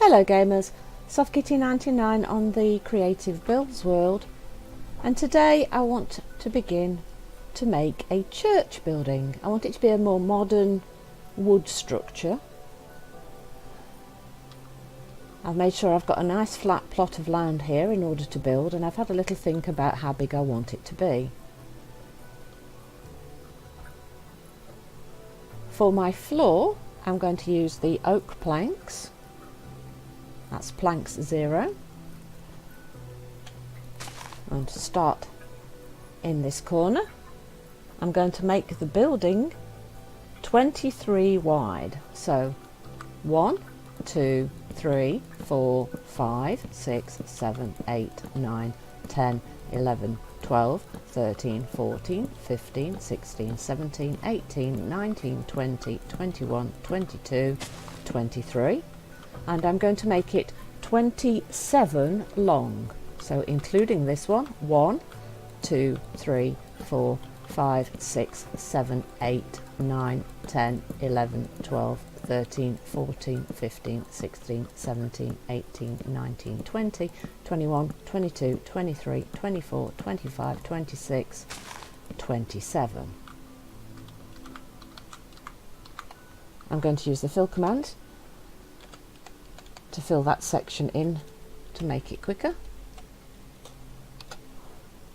Hello gamers, SoftKitty99 on the Creative Builds world, and today I want to begin to make a church building. I want it to be a more modern wood structure. I've made sure I've got a nice flat plot of land here in order to build, and I've had a little think about how big I want it to be. For my floor I'm going to use the oak planks. That's planks 0. I'm going to start in this corner. I'm going to make the building 23 wide. So 1, 2, 3, 4, 5, 6, 7, 8, 9, 10, 11, 12, 13, 14, 15, 16, 17, 18, 19, 20, 21, 22, 23. And I'm going to make it 27 long, so including this one: 1, 2, 3, 4, 5, 6, 7, 8, 9, 10, 11, 12, 13, 14, 15, 16, 17, 18, 19, 20, 21, 22, 23, 24, 25, 26, 27. I'm going to use the fill command to fill that section in to make it quicker.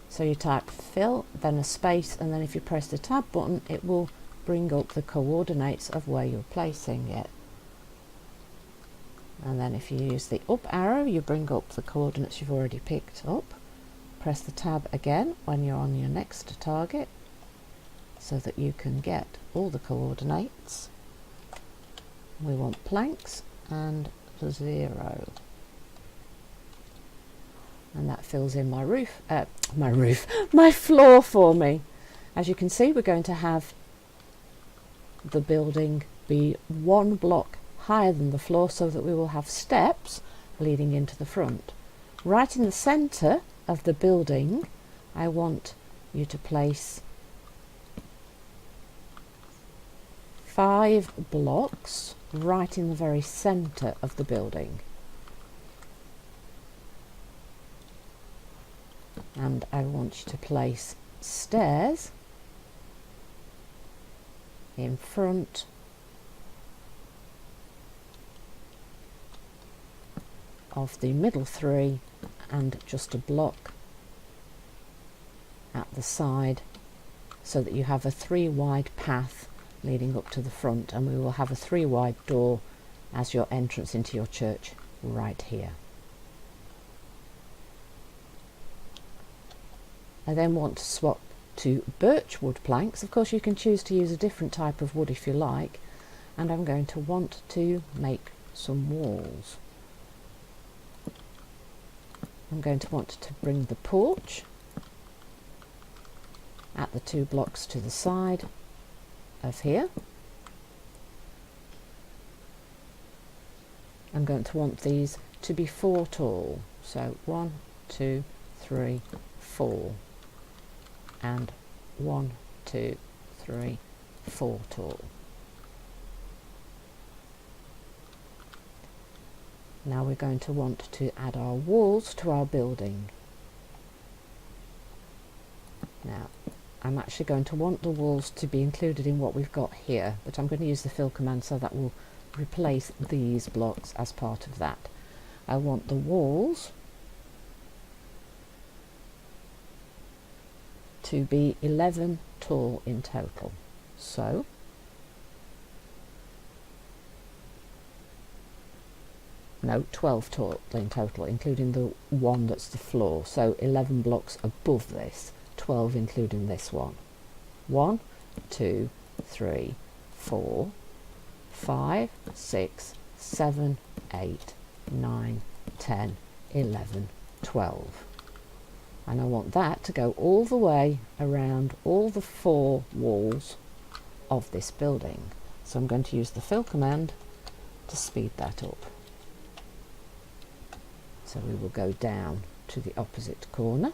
So you type fill, then a space, and then if you press the tab button it will bring up the coordinates of where you're placing it. And then if you use the up arrow you bring up the coordinates you've already picked up. Press the tab again when you're on your next target so that you can get all the coordinates. We want planks and 0, and that fills in my my floor for me. As you can see, we're going to have the building be 1 block higher than the floor so that we will have steps leading into the front. Right in the center of the building I want you to place 5 blocks right in the very center of the building, and I want you to place stairs in front of the middle 3 and just a block at the side, so that you have a 3 wide path leading up to the front, and we will have a 3 wide door as your entrance into your church right here. I then want to swap to birch wood planks. Of course you can choose to use a different type of wood if you like, and I'm going to want to make some walls. I'm going to want to bring the porch at the 2 blocks to the side of here. I'm going to want these to be 4 tall, so 1, 2, 3, 4, and 1, 2, 3, 4 tall. Now we're going to want to add our walls to our building. Now I'm actually going to want the walls to be included in what we've got here, but I'm going to use the fill command so that will replace these blocks as part of that. I want the walls to be 11 tall in total, so no, 12 tall in total, including the one that's the floor, so 11 blocks above this, 12 including this one. 1, 2, 3, 4, 5, 6, 7, 8, 9, 10, 11, 12. And I want that to go all the way around all the 4 walls of this building. So I'm going to use the fill command to speed that up. So we will go down to the opposite corner.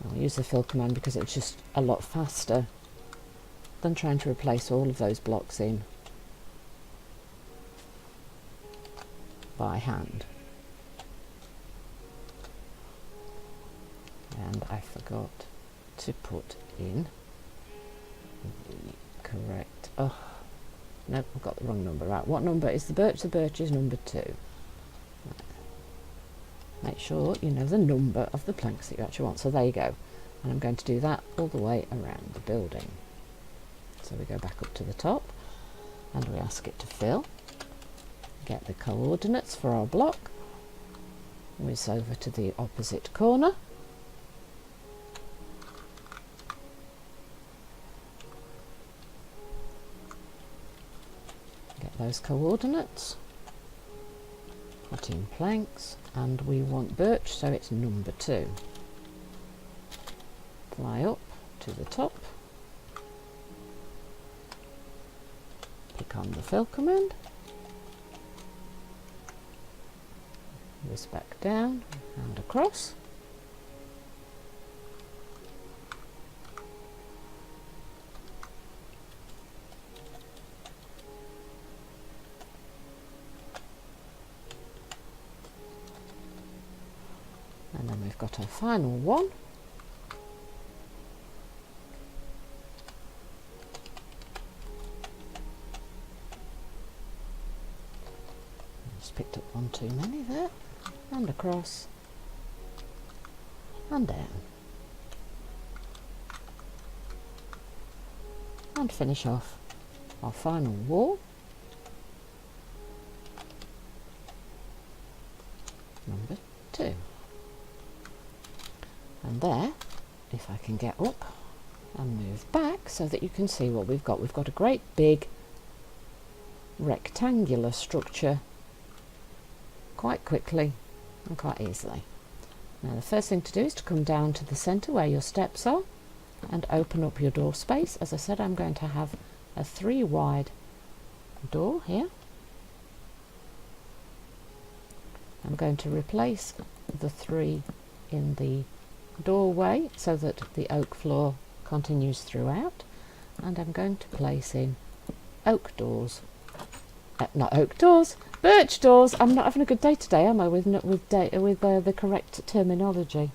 I'll use the fill command because it's just a lot faster than trying to replace all of those blocks in by hand. And I forgot to put in the correct, oh no, I've got the wrong number. Right, what number is the birch? The birch is number 2. Make sure you know the number of the planks that you actually want. So there you go. And I'm going to do that all the way around the building. So we go back up to the top and we ask it to fill. Get the coordinates for our block. Whiz over to the opposite corner. Get those coordinates. Put in planks, and we want birch, so it's number 2. Fly up to the top. Pick on the fill command. Whiz back down and across. And then we've got our final one. Just picked up one too many there. And across. And down. And finish off our final wall. Number 2. And there, if I can get up and move back so that you can see what we've got. We've got a great big rectangular structure quite quickly and quite easily. Now the first thing to do is to come down to the centre where your steps are and open up your door space. As I said, I'm going to have a 3 wide door here. I'm going to replace the 3 in the doorway so that the oak floor continues throughout, and I'm going to place in oak doors, not oak doors, birch doors. I'm not having a good day today, am I, with the correct terminology?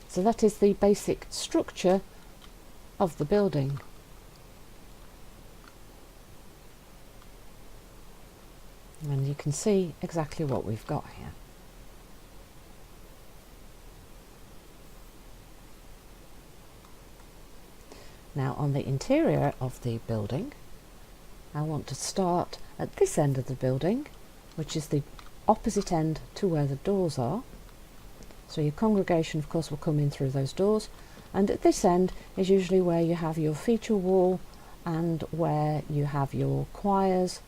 So that is the basic structure of the building. And you can see exactly what we've got here. Now on the interior of the building, I want to start at this end of the building, which is the opposite end to where the doors are. So your congregation, of course, will come in through those doors, and at this end is usually where you have your feature wall and where you have your choirs,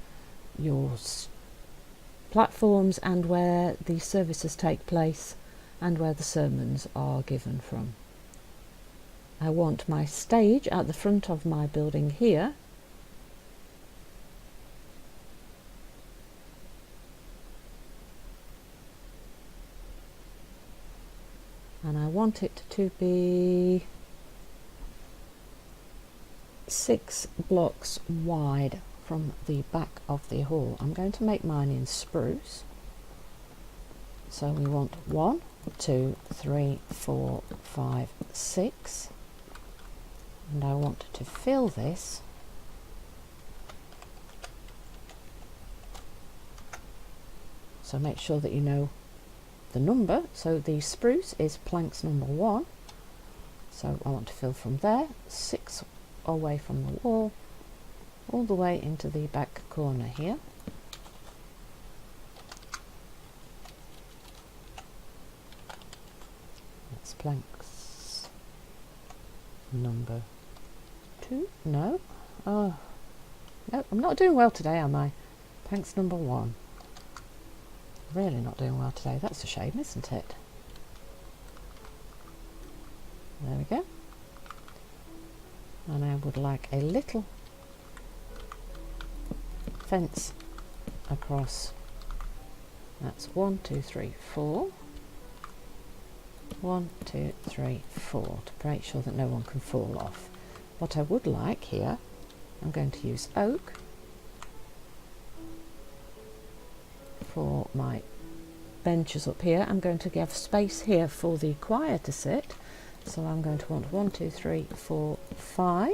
your platforms, and where the services take place and where the sermons are given from. I want my stage at the front of my building here, and I want it to be 6 blocks wide from the back of the hall. I'm going to make mine in spruce. So we want 1, 2, 3, 4, 5, 6. And I want to fill this so make sure that you know the number. So the spruce is planks number 1, so I want to fill from there 6 away from the wall all the way into the back corner here. That's planks number 2. No, oh no, I'm not doing well today, am I? Planks number 1. Really not doing well today. That's a shame, isn't it? There we go. And I would like a little fence across. That's 1, 2, 3, 4. 1, 2, 3, 4 to make sure that no one can fall off. What I would like here, I'm going to use oak for my benches up here. I'm going to give space here for the choir to sit, so I'm going to want 1, 2, 3, 4, 5,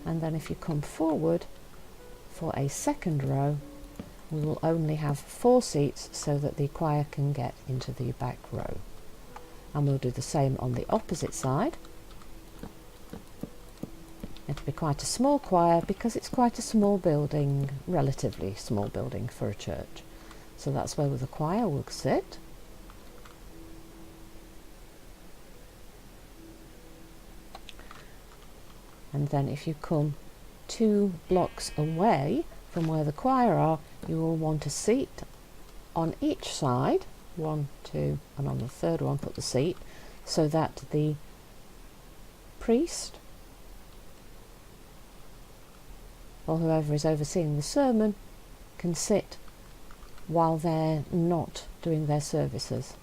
and then if you come forward for a second row, we will only have 4 seats so that the choir can get into the back row. And we'll do the same on the opposite side. It'll be quite a small choir because it's quite a small building, relatively small building for a church. So that's where the choir will sit. And then if you come 2 blocks away from where the choir are, you will want a seat on each side, 1, 2, and on the third one put the seat, so that the priest or whoever is overseeing the sermon can sit while they're not doing their services.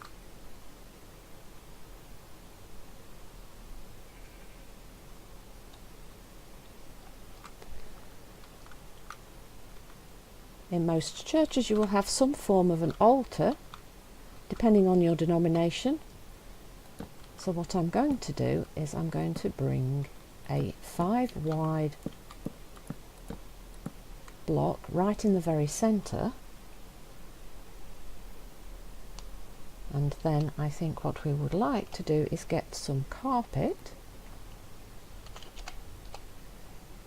In most churches you will have some form of an altar, depending on your denomination. So what I'm going to do is I'm going to bring a 5 wide block right in the very centre, and then I think what we would like to do is get some carpet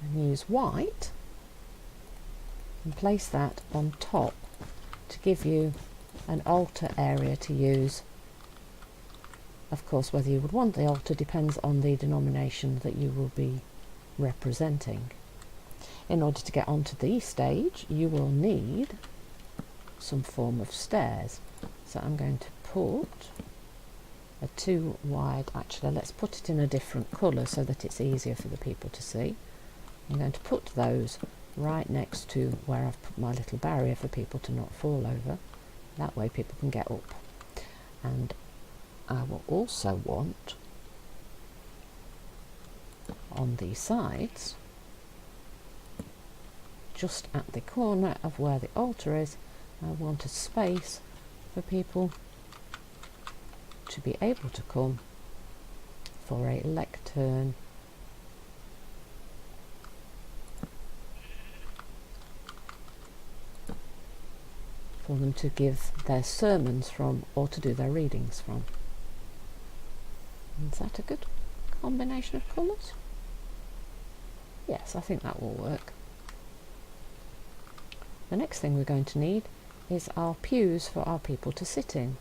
and use white and place that on top to give you an altar area to use. Of course, whether you would want the altar depends on the denomination that you will be representing. In order to get onto the stage, you will need some form of stairs. So I'm going to put a 2 wide, actually let's put it in a different colour so that it's easier for the people to see. I'm going to put those right next to where I've put my little barrier for people to not fall over. That way people can get up. And I will also want on the sides, just at the corner of where the altar is, I want a space for people to be able to come for a lectern for them to give their sermons from or to do their readings from. Is that a good combination of colours? Yes, I think that will work. The next thing we're going to need is our pews for our people to sit in.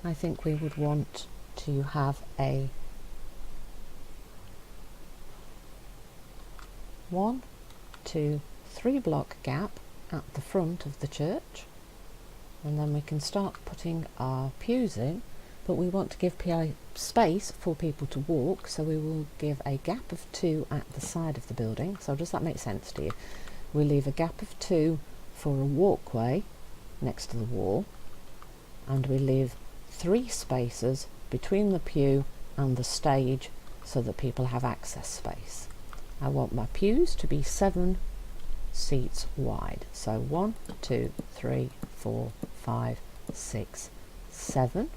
I think we would want to have a 1, 2, 3 block gap at the front of the church, and then we can start putting our pews in, but we want to give space for people to walk, so we will give a gap of 2 at the side of the building. So does that make sense to you? We leave a gap of 2 for a walkway next to the wall, and we leave 3 spaces between the pew and the stage so that people have access space. I want my pews to be 7 seats wide. So 1, 2, 3, 4, 5, 6, 7.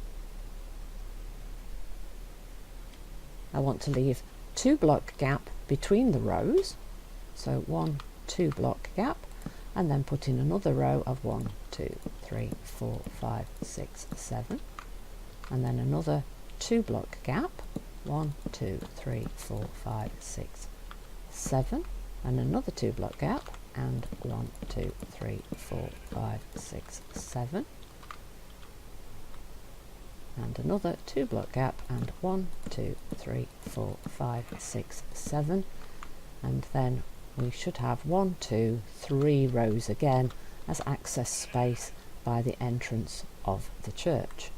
I want to leave 2 block gap between the rows. So 1, 2 block gap, and then put in another row of 1, 2, 3, 4, 5, 6, 7. And then another 2 block gap, 1, 2, 3, 4, 5, 6, 7, and another 2 block gap, and 1, 2, 3, 4, 5, 6, 7, and another 2 block gap, and 1, 2, 3, 4, 5, 6, 7, and then we should have 1, 2, 3 rows again as access space by the entrance of the church.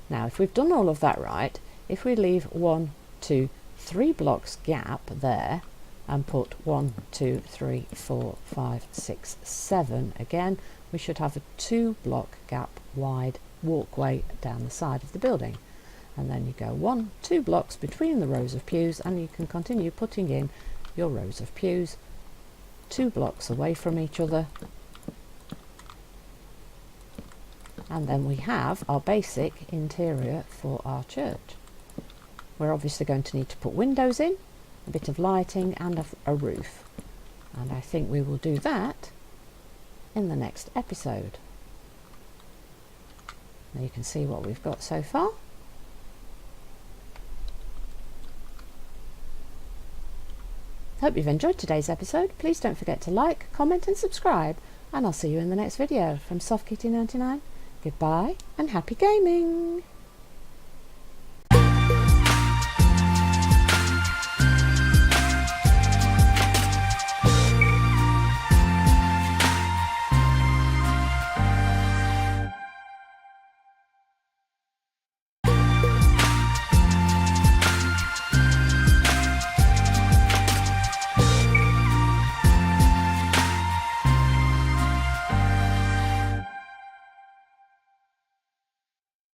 Now, if we've done all of that right, if we leave 1, 2, 3 blocks gap there and put 1, 2, 3, 4, 5, 6, 7 again, we should have a 2 block gap wide walkway down the side of the building. And then you go 1, 2 blocks between the rows of pews, and you can continue putting in your rows of pews 2 blocks away from each other. And then we have our basic interior for our church. We're obviously going to need to put windows in, a bit of lighting and a roof. And I think we will do that in the next episode. Now you can see what we've got so far. Hope you've enjoyed today's episode. Please don't forget to like, comment and subscribe, and I'll see you in the next video. From Soft Kitty 99, goodbye and happy gaming!